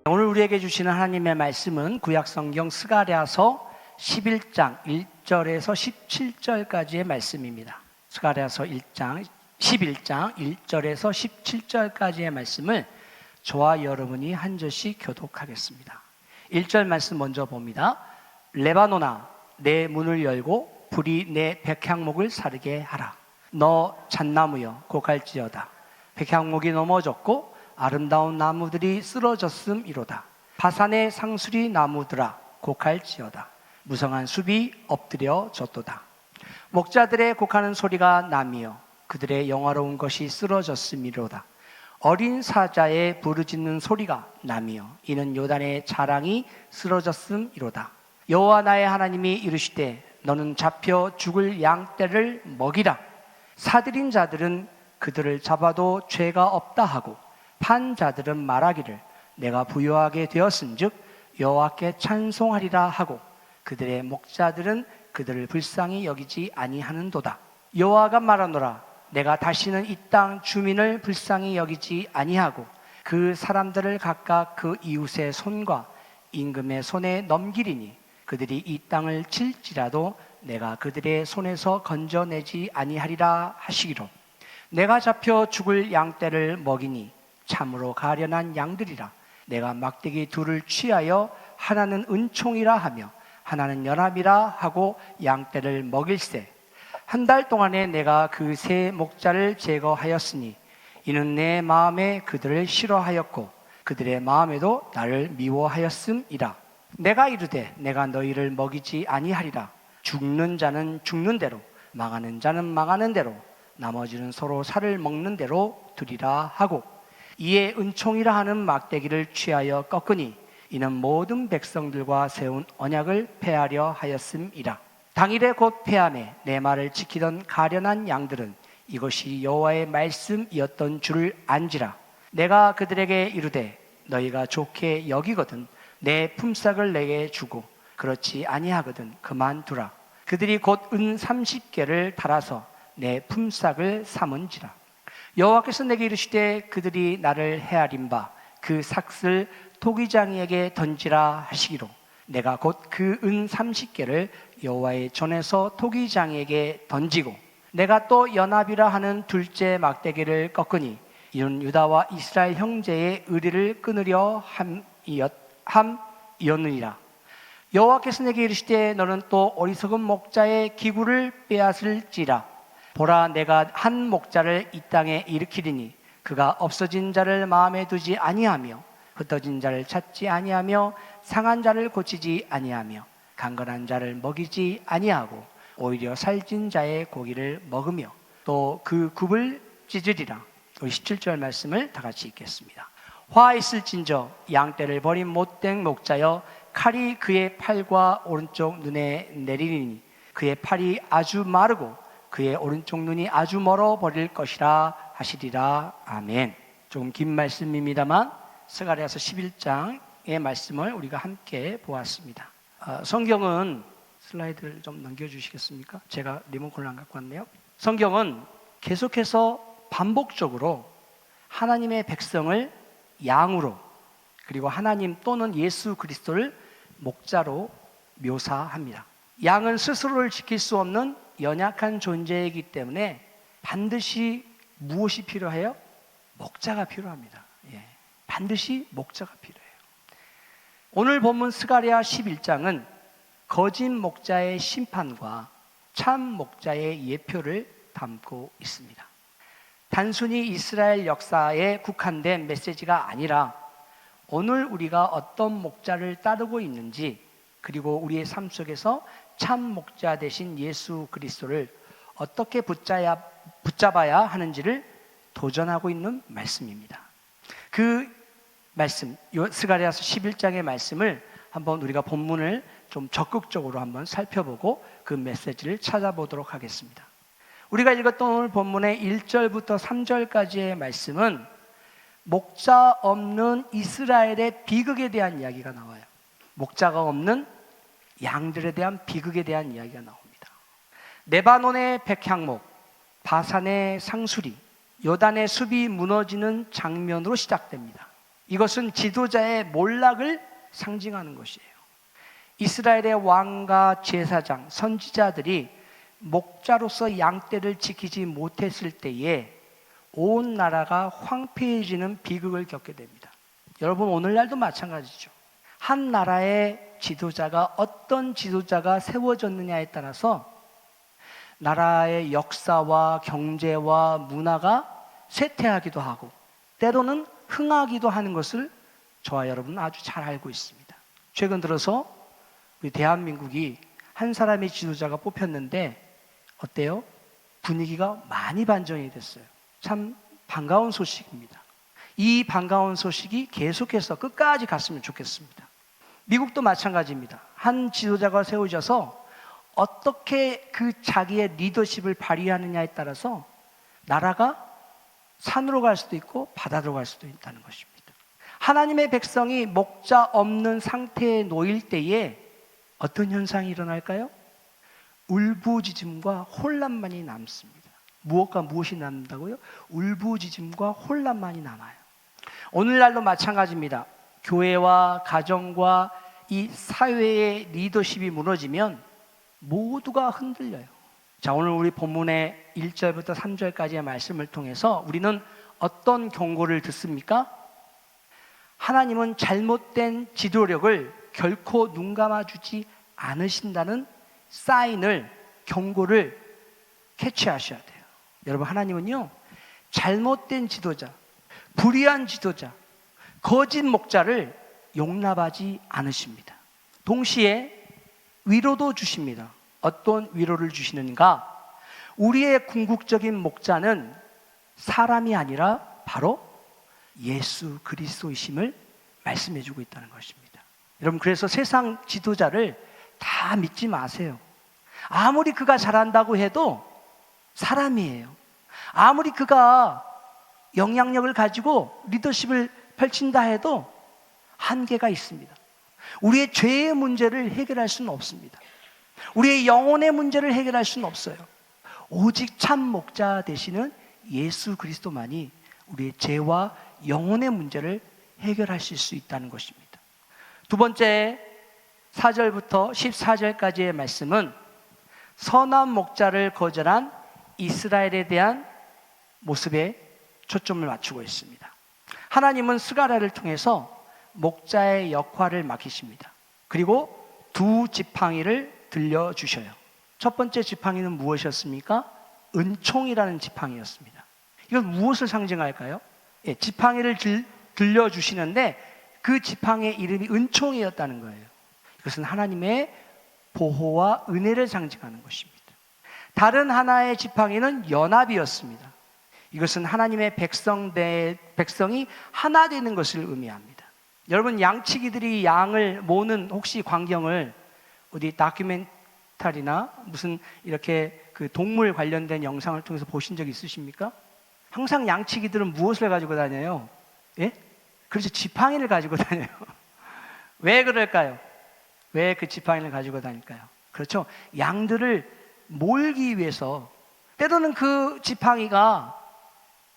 오늘 우리에게 주시는 하나님의 말씀은 구약성경 스가랴서 11장 1절에서 17절까지의 말씀입니다. 스가랴서 11장 1절에서 17절까지의 말씀을 저와 여러분이 한 절씩 교독하겠습니다. 1절 말씀 먼저 봅니다. 레바논아, 내 문을 열고 불이 내 백향목을 사르게 하라. 너 잣나무여 곡할지어다. 백향목이 넘어졌고 아름다운 나무들이 쓰러졌음이로다. 바산의 상수리 나무들아 곡할지어다. 무성한 숲이 엎드려졌도다. 목자들의 곡하는 소리가 나며 그들의 영화로운 것이 쓰러졌음이로다. 어린 사자의 부르짖는 소리가 나며 이는 요단의 자랑이 쓰러졌음이로다. 여호와 나의 하나님이 이르시되 너는 잡혀 죽을 양떼를 먹이라. 사들인 자들은 그들을 잡아도 죄가 없다 하고 판 자들은 말하기를 내가 부유하게 되었은즉 여호와께 찬송하리라 하고 그들의 목자들은 그들을 불쌍히 여기지 아니하는도다. 여호와가 말하노라. 내가 다시는 이 땅 주민을 불쌍히 여기지 아니하고 그 사람들을 각각 그 이웃의 손과 임금의 손에 넘기리니 그들이 이 땅을 칠지라도 내가 그들의 손에서 건져내지 아니하리라 하시기로. 내가 잡혀 죽을 양떼를 먹이니 참으로 가련한 양들이라. 내가 막대기 둘을 취하여 하나는 은총이라 하며 하나는 연합이라 하고 양떼를 먹일세. 한 달 동안에 내가 그 세 목자를 제거하였으니 이는 내 마음에 그들을 싫어하였고 그들의 마음에도 나를 미워하였음이라. 내가 이르되 내가 너희를 먹이지 아니하리라. 죽는 자는 죽는 대로 망하는 자는 망하는 대로 나머지는 서로 살을 먹는 대로 두리라 하고 이에 은총이라 하는 막대기를 취하여 꺾으니 이는 모든 백성들과 세운 언약을 폐하려 하였음이라. 당일에 곧 폐함에 내 말을 지키던 가련한 양들은 이것이 여호와의 말씀이었던 줄을 안지라. 내가 그들에게 이르되 너희가 좋게 여기거든 내 품삯을 내게 주고 그렇지 아니하거든 그만두라. 그들이 곧 은 30개를 달아서 내 품삯을 삼은지라. 여호와께서 내게 이르시되 그들이 나를 헤아린 바 그 삭슬 토기장이에게 던지라 하시기로. 내가 곧 그 은 30개를 여호와의 전에서 토기장이에게 던지고 내가 또 연합이라 하는 둘째 막대기를 꺾으니 이는 유다와 이스라엘 형제의 의리를 끊으려 함이었느니라. 여호와께서 내게 이르시되 너는 또 어리석은 목자의 기구를 빼앗을지라. 보라, 내가 한 목자를 이 땅에 일으키리니 그가 없어진 자를 마음에 두지 아니하며 흩어진 자를 찾지 아니하며 상한 자를 고치지 아니하며 강건한 자를 먹이지 아니하고 오히려 살찐 자의 고기를 먹으며 또 그 굽을 찢으리라. 우리 17절 말씀을 다 같이 읽겠습니다. 화 있을진저 양떼를 버린 못된 목자여 칼이 그의 팔과 오른쪽 눈에 내리리니 그의 팔이 아주 마르고 그의 오른쪽 눈이 아주 멀어 버릴 것이라 하시리라. 아멘. 조금 긴 말씀입니다만 스가랴서 11장의 말씀을 우리가 함께 보았습니다. 성경은 슬라이드를 좀 넘겨주시겠습니까? 제가 리모컨을 안 갖고 왔네요. 성경은 계속해서 반복적으로 하나님의 백성을 양으로 그리고 하나님 또는 예수 그리스도를 목자로 묘사합니다. 양은 스스로를 지킬 수 없는 연약한 존재이기 때문에 반드시 무엇이 필요해요? 목자가 필요합니다. 반드시 목자가 필요해요. 오늘 본문 스가랴 11장은 거짓 목자의 심판과 참 목자의 예표를 담고 있습니다. 단순히 이스라엘 역사에 국한된 메시지가 아니라 오늘 우리가 어떤 목자를 따르고 있는지 그리고 우리의 삶 속에서 참 목자 되신 예수 그리스도를 어떻게 붙잡아야 하는지를 도전하고 있는 말씀입니다. 그 말씀, 스가랴서 11장의 말씀을 한번 우리가 본문을 좀 적극적으로 한번 살펴보고 그 메시지를 찾아보도록 하겠습니다. 우리가 읽었던 오늘 본문의 1절부터 3절까지의 말씀은 목자 없는 이스라엘의 비극에 대한 이야기가 나와요. 목자가 없는 양들에 대한 비극에 대한 이야기가 나옵니다. 레바논의 백향목, 바산의 상수리, 요단의 숲이 무너지는 장면으로 시작됩니다. 이것은 지도자의 몰락을 상징하는 것이에요. 이스라엘의 왕과 제사장, 선지자들이 목자로서 양떼를 지키지 못했을 때에 온 나라가 황폐해지는 비극을 겪게 됩니다. 여러분, 오늘날도 마찬가지죠. 한 나라의 지도자가 어떤 지도자가 세워졌느냐에 따라서 나라의 역사와 경제와 문화가 쇠퇴하기도 하고 때로는 흥하기도 하는 것을 저와 여러분은 아주 잘 알고 있습니다. 최근 들어서 우리 대한민국이 한 사람의 지도자가 뽑혔는데 어때요? 분위기가 많이 반전이 됐어요. 참 반가운 소식입니다. 이 반가운 소식이 계속해서 끝까지 갔으면 좋겠습니다. 미국도 마찬가지입니다. 한 지도자가 세워져서 어떻게 그 자기의 리더십을 발휘하느냐에 따라서 나라가 산으로 갈 수도 있고 바다로 갈 수도 있다는 것입니다. 하나님의 백성이 목자 없는 상태에 놓일 때에 어떤 현상이 일어날까요? 울부짖음과 혼란만이 남습니다. 무엇과 무엇이 남는다고요? 울부짖음과 혼란만이 남아요. 오늘날도 마찬가지입니다. 교회와 가정과 이 사회의 리더십이 무너지면 모두가 흔들려요. 자, 오늘 우리 본문의 1절부터 3절까지의 말씀을 통해서 우리는 어떤 경고를 듣습니까? 하나님은 잘못된 지도력을 결코 눈감아주지 않으신다는 사인을, 경고를 캐치하셔야 돼요. 여러분, 하나님은요, 잘못된 지도자, 불의한 지도자, 거짓 목자를 용납하지 않으십니다. 동시에 위로도 주십니다. 어떤 위로를 주시는가? 우리의 궁극적인 목자는 사람이 아니라 바로 예수 그리스도이심을 말씀해 주고 있다는 것입니다. 여러분, 그래서 세상 지도자를 다 믿지 마세요. 아무리 그가 잘한다고 해도 사람이에요. 아무리 그가 영향력을 가지고 리더십을 펼친다 해도 한계가 있습니다. 우리의 죄의 문제를 해결할 수는 없습니다. 우리의 영혼의 문제를 해결할 수는 없어요. 오직 참 목자 되시는 예수 그리스도만이 우리의 죄와 영혼의 문제를 해결하실 수 있다는 것입니다. 두 번째, 4절부터 14절까지의 말씀은 선한 목자를 거절한 이스라엘에 대한 모습에 초점을 맞추고 있습니다. 하나님은 스가랴를 통해서 목자의 역할을 맡기십니다. 그리고 두 지팡이를 들려주셔요. 첫 번째 지팡이는 무엇이었습니까? 은총이라는 지팡이였습니다. 이건 무엇을 상징할까요? 예, 지팡이를 들려주시는데 그 지팡이의 이름이 은총이었다는 거예요. 이것은 하나님의 보호와 은혜를 상징하는 것입니다. 다른 하나의 지팡이는 연합이었습니다. 이것은 하나님의 백성이 하나 되는 것을 의미합니다. 여러분, 양치기들이 양을 모는 혹시 광경을 어디 다큐멘터리나 무슨 이렇게 그 동물 관련된 영상을 통해서 보신 적 있으십니까? 항상 양치기들은 무엇을 가지고 다녀요? 예? 그렇죠. 지팡이를 가지고 다녀요. 왜 그럴까요? 왜 그 지팡이를 가지고 다닐까요? 그렇죠. 양들을 몰기 위해서 때로는 그 지팡이가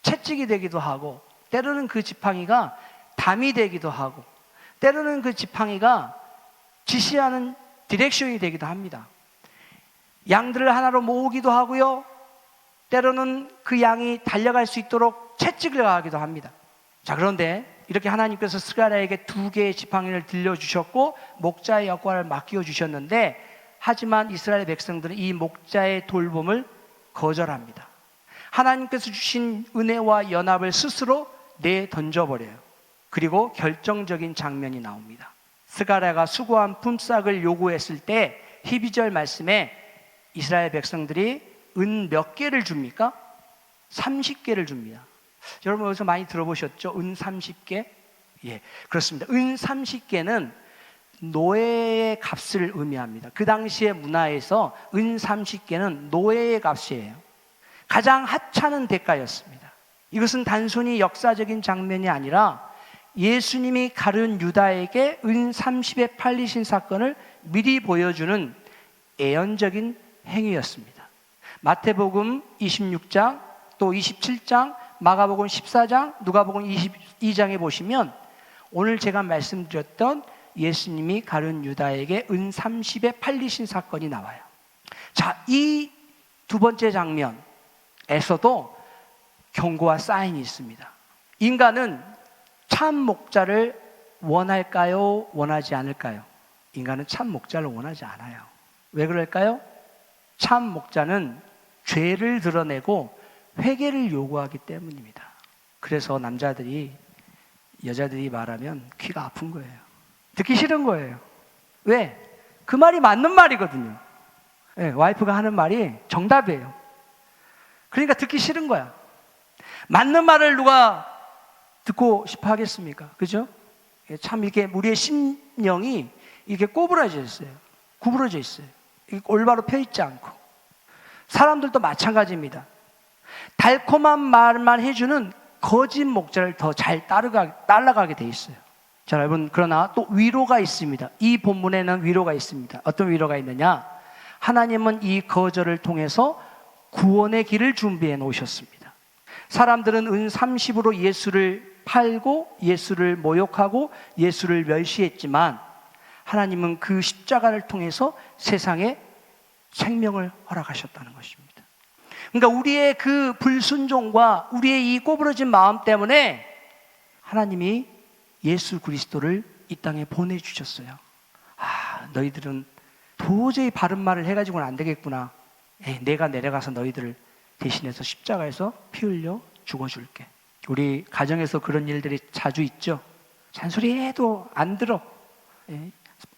채찍이 되기도 하고 때로는 그 지팡이가 담이 되기도 하고 때로는 그 지팡이가 지시하는 디렉션이 되기도 합니다. 양들을 하나로 모으기도 하고요. 때로는 그 양이 달려갈 수 있도록 채찍을 가하기도 합니다. 자, 그런데 이렇게 하나님께서 스가랴에게 두 개의 지팡이를 들려주셨고 목자의 역할을 맡겨주셨는데 하지만 이스라엘 백성들은 이 목자의 돌봄을 거절합니다. 하나님께서 주신 은혜와 연합을 스스로 내던져버려요. 그리고 결정적인 장면이 나옵니다. 스가랴가 수고한 품삯을 요구했을 때 12절 말씀에 이스라엘 백성들이 은 몇 개를 줍니까? 30개를 줍니다. 여러분 여기서 많이 들어보셨죠? 은 30개? 예, 그렇습니다. 은 30개는 노예의 값을 의미합니다. 그 당시의 문화에서 은 30개는 노예의 값이에요. 가장 하찮은 대가였습니다. 이것은 단순히 역사적인 장면이 아니라 예수님이 가룟 유다에게 은 30에 팔리신 사건을 미리 보여주는 예언적인 행위였습니다. 마태복음 26장, 또 27장, 마가복음 14장, 누가복음 22장에 보시면 오늘 제가 말씀드렸던 예수님이 가룟 유다에게 은 30에 팔리신 사건이 나와요. 자, 이 두 번째 장면에서도 경고와 사인이 있습니다. 인간은 참 목자를 원할까요? 원하지 않을까요? 인간은 참 목자를 원하지 않아요. 왜 그럴까요? 참 목자는 죄를 드러내고 회개를 요구하기 때문입니다. 그래서 남자들이 여자들이 말하면 귀가 아픈 거예요. 듣기 싫은 거예요. 왜? 그 말이 맞는 말이거든요. 네, 와이프가 하는 말이 정답이에요. 그러니까 듣기 싫은 거야. 맞는 말을 누가 듣고 싶어 하겠습니까? 그죠? 참 이렇게 우리의 심령이 이렇게 꼬부라져 있어요. 구부러져 있어요. 올바로 펴 있지 않고. 사람들도 마찬가지입니다. 달콤한 말만 해주는 거짓 목자를 더 잘 따라가게 돼 있어요. 자, 여러분, 그러나 또 위로가 있습니다. 이 본문에는 위로가 있습니다. 어떤 위로가 있느냐? 하나님은 이 거절을 통해서 구원의 길을 준비해 놓으셨습니다. 사람들은 은 30으로 예수를 팔고 예수를 모욕하고 예수를 멸시했지만 하나님은 그 십자가를 통해서 세상에 생명을 허락하셨다는 것입니다. 그러니까 우리의 그 불순종과 우리의 이 꼬부러진 마음 때문에 하나님이 예수 그리스도를 이 땅에 보내주셨어요. 너희들은 도저히 바른 말을 해가지고는 안 되겠구나. 내가 내려가서 너희들을 대신해서 십자가에서 피 흘려 죽어줄게. 우리 가정에서 그런 일들이 자주 있죠. 잔소리해도 안 들어.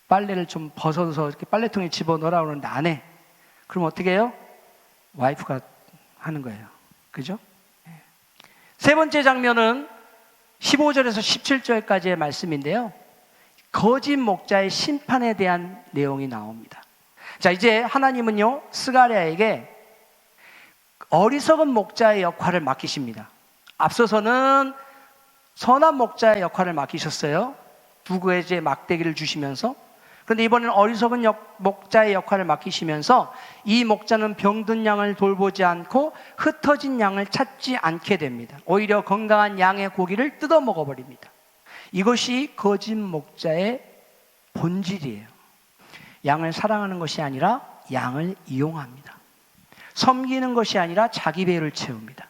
빨래를 좀 벗어서 이렇게 빨래통에 집어넣으라고 하는데 안 해. 그럼 어떻게 해요? 와이프가 하는 거예요. 그죠? 세 번째 장면은 15절에서 17절까지의 말씀인데요. 거짓 목자의 심판에 대한 내용이 나옵니다. 자, 이제 하나님은요, 스가랴에게 어리석은 목자의 역할을 맡기십니다. 앞서서는 선한 목자의 역할을 맡기셨어요. 두 그의 막대기를 주시면서. 그런데 이번에는 어리석은 목자의 역할을 맡기시면서 이 목자는 병든 양을 돌보지 않고 흩어진 양을 찾지 않게 됩니다. 오히려 건강한 양의 고기를 뜯어 먹어버립니다. 이것이 거짓 목자의 본질이에요. 양을 사랑하는 것이 아니라 양을 이용합니다. 섬기는 것이 아니라 자기 배를 채웁니다.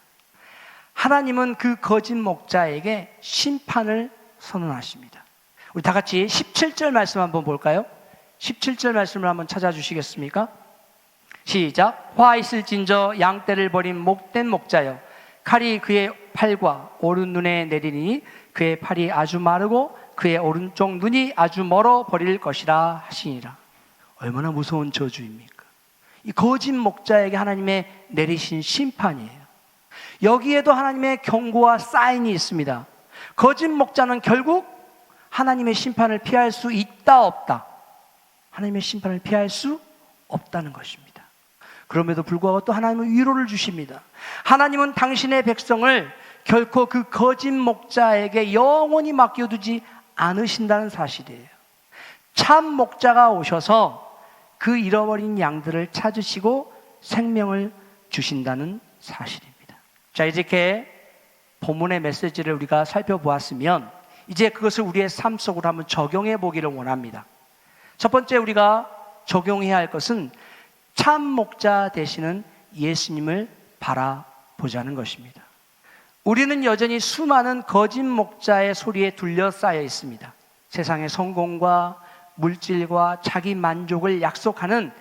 하나님은 그 거짓 목자에게 심판을 선언하십니다. 우리 다 같이 17절 말씀 한번 볼까요? 17절 말씀을 한번 찾아주시겠습니까? 시작. 화 있을진저 양떼를 버린 목된 목자여, 칼이 그의 팔과 오른 눈에 내리니 그의 팔이 아주 마르고 그의 오른쪽 눈이 아주 멀어 버릴 것이라 하시니라. 얼마나 무서운 저주입니까? 이 거짓 목자에게 하나님의 내리신 심판이에요. 여기에도 하나님의 경고와 사인이 있습니다. 거짓 목자는 결국 하나님의 심판을 피할 수 있다 없다? 하나님의 심판을 피할 수 없다는 것입니다. 그럼에도 불구하고 또 하나님은 위로를 주십니다. 하나님은 당신의 백성을 결코 그 거짓 목자에게 영원히 맡겨두지 않으신다는 사실이에요. 참 목자가 오셔서 그 잃어버린 양들을 찾으시고 생명을 주신다는 사실입니다. 자, 이렇게 본문의 메시지를 우리가 살펴보았으면 이제 그것을 우리의 삶 속으로 한번 적용해 보기를 원합니다. 첫 번째 우리가 적용해야 할 것은 참 목자 되시는 예수님을 바라보자는 것입니다. 우리는 여전히 수많은 거짓 목자의 소리에 둘러싸여 있습니다. 세상의 성공과 물질과 자기 만족을 약속하는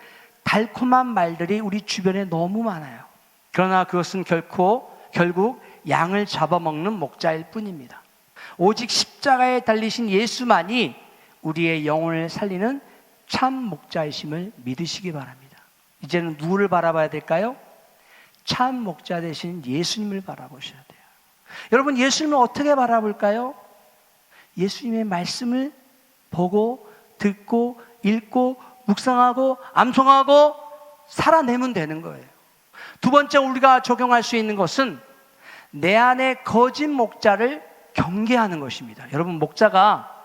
달콤한 말들이 우리 주변에 너무 많아요. 그러나 그것은 결국 양을 잡아먹는 목자일 뿐입니다. 오직 십자가에 달리신 예수만이 우리의 영혼을 살리는 참 목자이심을 믿으시기 바랍니다. 이제는 누구를 바라봐야 될까요? 참 목자 되신 예수님을 바라보셔야 돼요. 여러분, 예수님을 어떻게 바라볼까요? 예수님의 말씀을 보고 듣고 읽고 묵상하고 암송하고 살아내면 되는 거예요. 두 번째 우리가 적용할 수 있는 것은 내 안에 거짓 목자를 경계하는 것입니다. 여러분, 목자가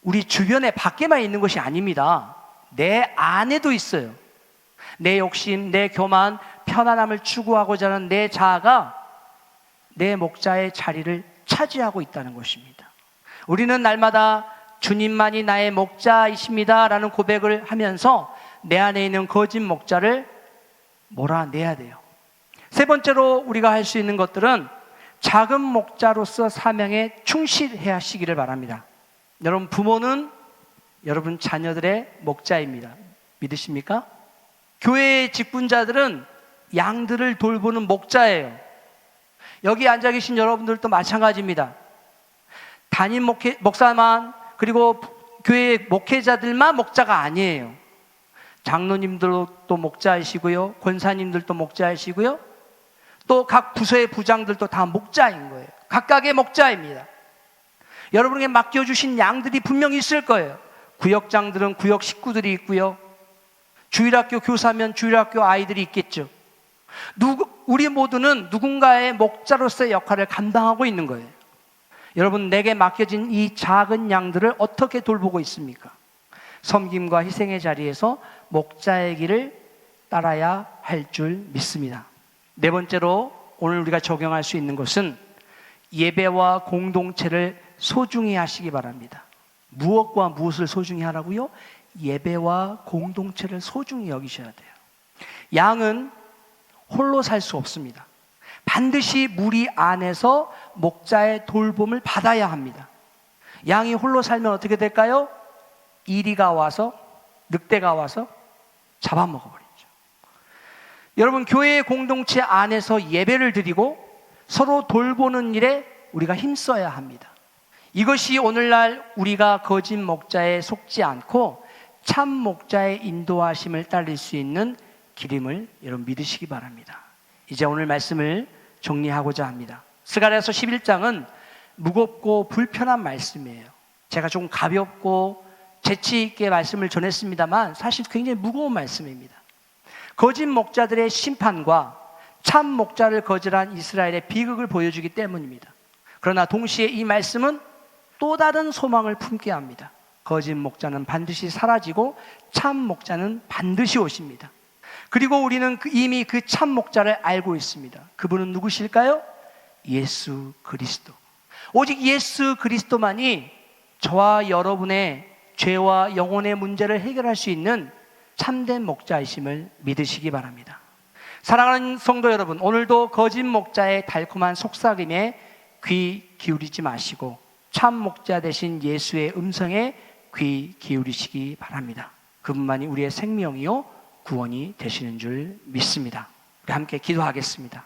우리 주변에 밖에만 있는 것이 아닙니다. 내 안에도 있어요. 내 욕심, 내 교만, 편안함을 추구하고자 하는 내 자아가 내 목자의 자리를 차지하고 있다는 것입니다. 우리는 날마다 주님만이 나의 목자이십니다 라는 고백을 하면서 내 안에 있는 거짓 목자를 몰아내야 돼요. 세 번째로 우리가 할 수 있는 것들은 작은 목자로서 사명에 충실해야 하시기를 바랍니다. 여러분, 부모는 여러분 자녀들의 목자입니다. 믿으십니까? 교회의 직분자들은 양들을 돌보는 목자예요. 여기 앉아 계신 여러분들도 마찬가지입니다. 담임 목사만, 그리고 교회 목회자들만 목자가 아니에요. 장로님들도 목자이시고요, 권사님들도 목자이시고요, 또 각 부서의 부장들도 다 목자인 거예요. 각각의 목자입니다. 여러분에게 맡겨주신 양들이 분명히 있을 거예요. 구역장들은 구역 식구들이 있고요, 주일학교 교사면 주일학교 아이들이 있겠죠. 우리 모두는 누군가의 목자로서의 역할을 감당하고 있는 거예요. 여러분, 내게 맡겨진 이 작은 양들을 어떻게 돌보고 있습니까? 섬김과 희생의 자리에서 목자의 길을 따라야 할 줄 믿습니다. 네 번째로 오늘 우리가 적용할 수 있는 것은 예배와 공동체를 소중히 하시기 바랍니다. 무엇과 무엇을 소중히 하라고요? 예배와 공동체를 소중히 여기셔야 돼요. 양은 홀로 살 수 없습니다. 반드시 무리 안에서 목자의 돌봄을 받아야 합니다. 양이 홀로 살면 어떻게 될까요? 이리가 와서, 늑대가 와서 잡아먹어버리죠. 여러분, 교회의 공동체 안에서 예배를 드리고 서로 돌보는 일에 우리가 힘써야 합니다. 이것이 오늘날 우리가 거짓 목자에 속지 않고 참 목자의 인도하심을 따를 수 있는 길임을 여러분 믿으시기 바랍니다. 이제 오늘 말씀을 정리하고자 합니다. 스가랴서 11장은 무겁고 불편한 말씀이에요. 제가 조금 가볍고 재치 있게 말씀을 전했습니다만 사실 굉장히 무거운 말씀입니다. 거짓 목자들의 심판과 참 목자를 거절한 이스라엘의 비극을 보여주기 때문입니다. 그러나 동시에 이 말씀은 또 다른 소망을 품게 합니다. 거짓 목자는 반드시 사라지고 참 목자는 반드시 오십니다. 그리고 우리는 이미 그 참 목자를 알고 있습니다. 그분은 누구실까요? 예수 그리스도. 오직 예수 그리스도만이 저와 여러분의 죄와 영혼의 문제를 해결할 수 있는 참된 목자이심을 믿으시기 바랍니다. 사랑하는 성도 여러분, 오늘도 거짓 목자의 달콤한 속삭임에 귀 기울이지 마시고 참 목자 되신 예수의 음성에 귀 기울이시기 바랍니다. 그분만이 우리의 생명이요 구원이 되시는 줄 믿습니다. 우리 함께 기도하겠습니다.